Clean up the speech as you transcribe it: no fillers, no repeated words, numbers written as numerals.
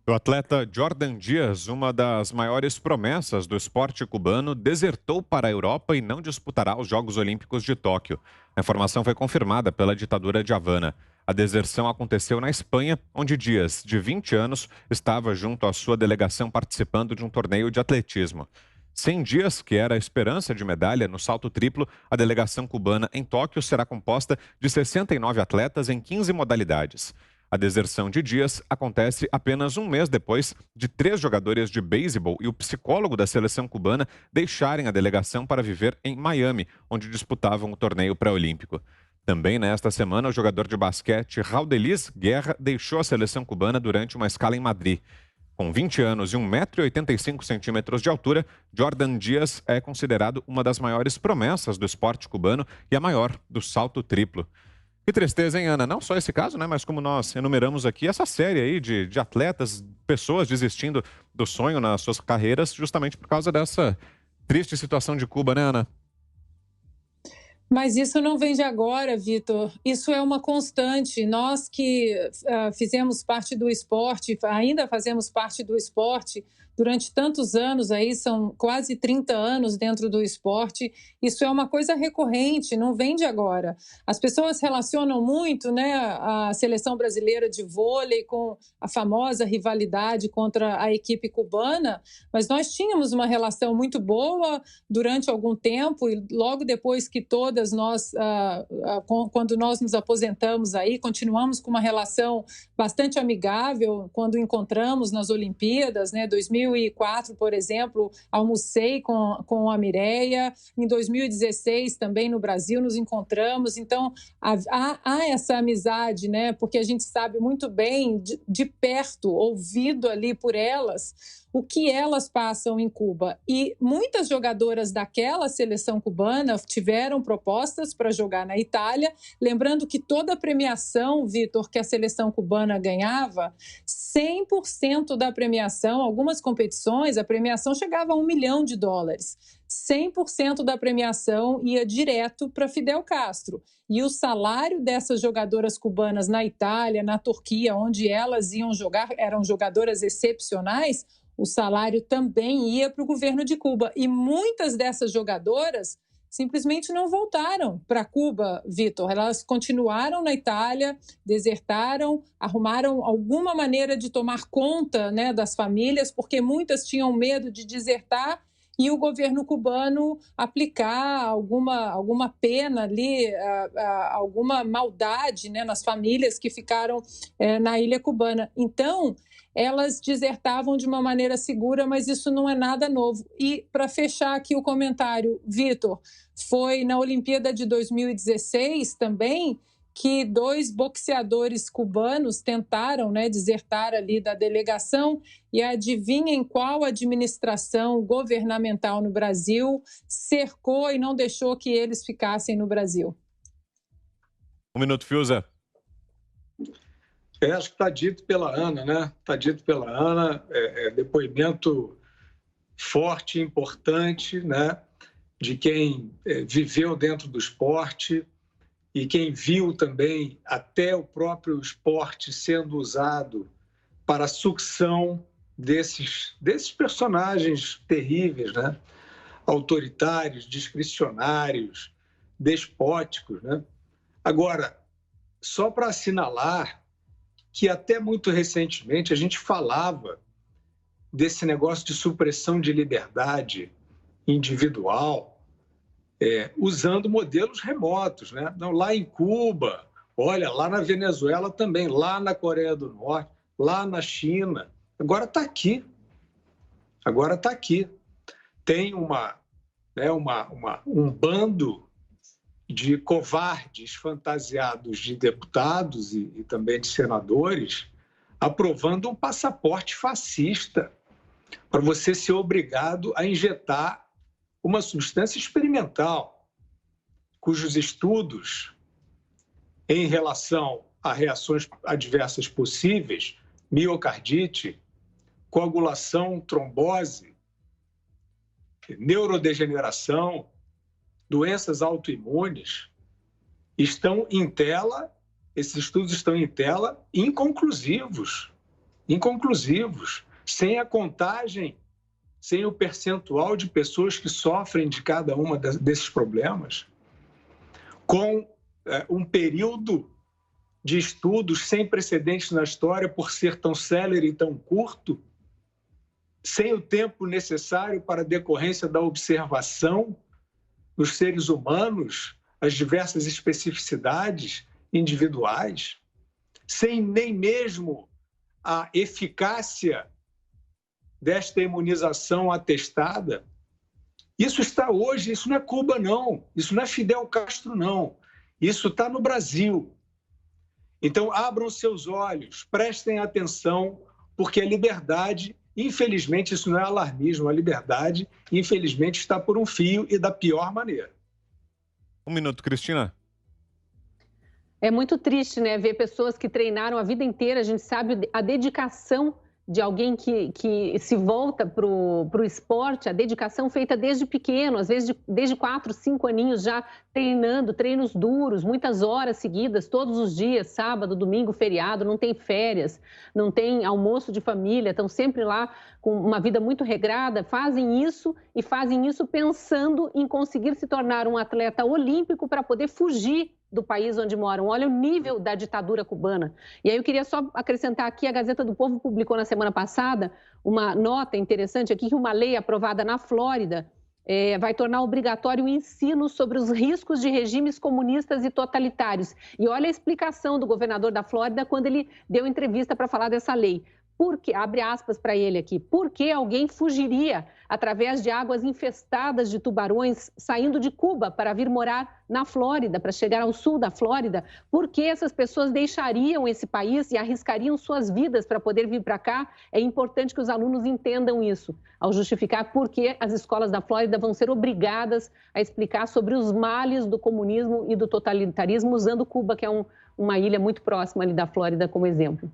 O atleta Jordan Dias, uma das maiores promessas do esporte cubano, desertou para a Europa e não disputará os Jogos Olímpicos de Tóquio. A informação foi confirmada pela ditadura de Havana. A deserção aconteceu na Espanha, onde Dias, de 20 anos, estava junto à sua delegação participando de um torneio de atletismo. Sem Dias, que era a esperança de medalha no salto triplo, a delegação cubana em Tóquio será composta de 69 atletas em 15 modalidades. A deserção de Dias acontece apenas um mês depois de 3 jogadores de beisebol e o psicólogo da seleção cubana deixarem a delegação para viver em Miami, onde disputavam o torneio pré-olímpico. Também nesta semana, o jogador de basquete Raudeliz Guerra deixou a seleção cubana durante uma escala em Madrid. Com 20 anos e 1,85 m de altura, Jordan Dias é considerado uma das maiores promessas do esporte cubano e a maior do salto triplo. Que tristeza, hein, Ana? Não só esse caso, né? Mas como nós enumeramos aqui, essa série aí de atletas, pessoas desistindo do sonho nas suas carreiras, justamente por causa dessa triste situação de Cuba, né, Ana? Mas isso não vem de agora, Vitor. Isso é uma constante. Nós que fizemos parte do esporte, ainda fazemos parte do esporte durante tantos anos, aí são quase 30 anos dentro do esporte, isso é uma coisa recorrente, não vem de agora. As pessoas relacionam muito, né, a seleção brasileira de vôlei com a famosa rivalidade contra a equipe cubana, mas nós tínhamos uma relação muito boa durante algum tempo e logo depois que todas nós, quando nós nos aposentamos aí, continuamos com uma relação bastante amigável quando encontramos nas Olimpíadas, né? 2004, por exemplo, almocei com a Mireia, em 2016 também no Brasil nos encontramos, então há essa amizade, né? Porque a gente sabe muito bem, de perto, ouvido ali por elas, o que elas passam em Cuba. E muitas jogadoras daquela seleção cubana tiveram propostas para jogar na Itália, lembrando que toda a premiação, Vitor, que a seleção cubana ganhava, 100% da premiação, algumas competições, a premiação chegava a US$ 1 milhão. 100% da premiação ia direto para Fidel Castro. E o salário dessas jogadoras cubanas na Itália, na Turquia, onde elas iam jogar, eram jogadoras excepcionais, o salário também ia para o governo de Cuba. E muitas dessas jogadoras simplesmente não voltaram para Cuba, Vitor. Elas continuaram na Itália, desertaram, arrumaram alguma maneira de tomar conta, né, das famílias, porque muitas tinham medo de desertar e o governo cubano aplicar alguma pena ali, alguma maldade, né, nas famílias que ficaram na ilha cubana. Então, elas desertavam de uma maneira segura, mas isso não é nada novo. E, para fechar aqui o comentário, Vitor, foi na Olimpíada de 2016 também que 2 boxeadores cubanos tentaram, né, desertar ali da delegação, e adivinhem qual administração governamental no Brasil cercou e não deixou que eles ficassem no Brasil. Um minuto, Fiuza. Acho que está dito pela Ana, né? Está dito pela Ana, depoimento forte, importante, né? De quem viveu dentro do esporte e quem viu também até o próprio esporte sendo usado para a sucção desses personagens terríveis, né? Autoritários, discricionários, despóticos, né? Agora, só para assinalar que até muito recentemente a gente falava desse negócio de supressão de liberdade individual, usando modelos remotos, né? Não, lá em Cuba, olha, lá na Venezuela também, lá na Coreia do Norte, lá na China. Agora está aqui. Agora está aqui. Tem um bando de covardes fantasiados de deputados e também de senadores aprovando um passaporte fascista para você ser obrigado a injetar uma substância experimental, cujos estudos em relação a reações adversas possíveis, miocardite, coagulação, trombose, neurodegeneração, doenças autoimunes, estão em tela, esses estudos estão em tela, inconclusivos. inconclusivos, sem a contagem, sem o percentual de pessoas que sofrem de cada uma desses problemas, com um período de estudos sem precedentes na história por ser tão célere e tão curto, sem o tempo necessário para a decorrência da observação nos seres humanos, as diversas especificidades individuais, sem nem mesmo a eficácia desta imunização atestada. Isso está hoje, isso não é Cuba, não. Isso não é Fidel Castro, não. Isso está no Brasil. Então, abram seus olhos, prestem atenção, porque a liberdade, infelizmente, isso não é alarmismo, a liberdade, infelizmente, está por um fio e da pior maneira. Um minuto, Cristina. É muito triste, né, ver pessoas que treinaram a vida inteira, a gente sabe a dedicação de alguém que se volta para o esporte, a dedicação feita desde pequeno, às vezes desde 4, 5 aninhos já treinando, treinos duros, muitas horas seguidas, todos os dias, sábado, domingo, feriado, não tem férias, não tem almoço de família, estão sempre lá com uma vida muito regrada, fazem isso e fazem isso pensando em conseguir se tornar um atleta olímpico para poder fugir do país onde moram. Olha o nível da ditadura cubana. E aí eu queria só acrescentar aqui, a Gazeta do Povo publicou na semana passada uma nota interessante aqui, que uma lei aprovada na Flórida vai tornar obrigatório o ensino sobre os riscos de regimes comunistas e totalitários. E olha a explicação do governador da Flórida quando ele deu entrevista para falar dessa lei. Porque, abre aspas para ele aqui, por que alguém fugiria através de águas infestadas de tubarões saindo de Cuba para vir morar na Flórida, para chegar ao sul da Flórida? Por que essas pessoas deixariam esse país e arriscariam suas vidas para poder vir para cá? É importante que os alunos entendam isso, ao justificar por que as escolas da Flórida vão ser obrigadas a explicar sobre os males do comunismo e do totalitarismo, usando Cuba, que é uma ilha muito próxima ali da Flórida, como exemplo.